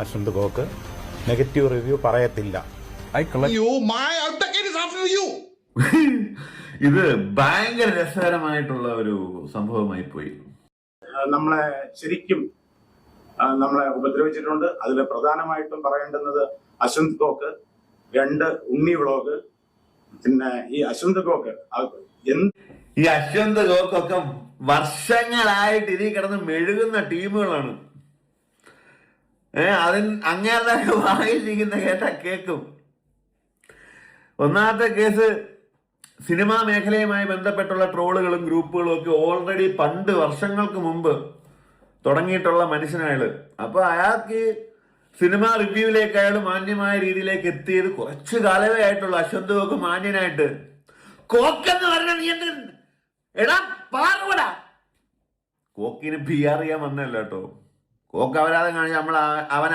Ashwanth ഗോക്ക് negative review പറയത്തില്ല. ഇത് ഭയങ്കര രസകരമായിട്ടുള്ള ഒരു സംഭവമായി പോയി. നമ്മളെ ശരിക്കും നമ്മളെ ഉപദ്രവിച്ചിട്ടുണ്ട്. അതിൽ പ്രധാനമായിട്ടും പറയേണ്ടുന്നത് അശ്വന്ത് ഗോക്ക്, 2 ഉണ്ണി വ്ളോഗ്. പിന്നെ ഈ അശ്വന്ത് ഗോക്ക് ഗോക്കൊക്കെ വർഷങ്ങളായിട്ട് ഇതിൽ കിടന്ന് മെഴുകുന്ന ടീമുകളാണ്. അങ്ങനെ വാങ്ങിച്ചിരിക്കുന്ന കേട്ടാ കേൾക്കും. ഒന്നാമത്തെ കേസ്, സിനിമാ മേഖലയുമായി ബന്ധപ്പെട്ടുള്ള ട്രോളുകളും ഗ്രൂപ്പുകളും ഒക്കെ ഓൾറെഡി പണ്ട് വർഷങ്ങൾക്ക് മുമ്പ് തുടങ്ങിയിട്ടുള്ള മനുഷ്യനായാല്. അപ്പൊ അയാൾക്ക് സിനിമ റിവ്യൂവിലേക്ക് അയാൾ മാന്യമായ രീതിയിലേക്ക് എത്തിയത് കുറച്ചു കാലമേ ആയിട്ടുള്ളൂ. അശ്വന്ത് ഗോക്ക് മാന്യനായിട്ട് കോക്കെന്ന് പറഞ്ഞ നീ എടാ പാറൂടാ. കോക്കിന് PR ചെയ്യാൻ വന്നല്ലോ കേട്ടോ. കോക്ക് അപരാധം കാണിച്ച അവൻ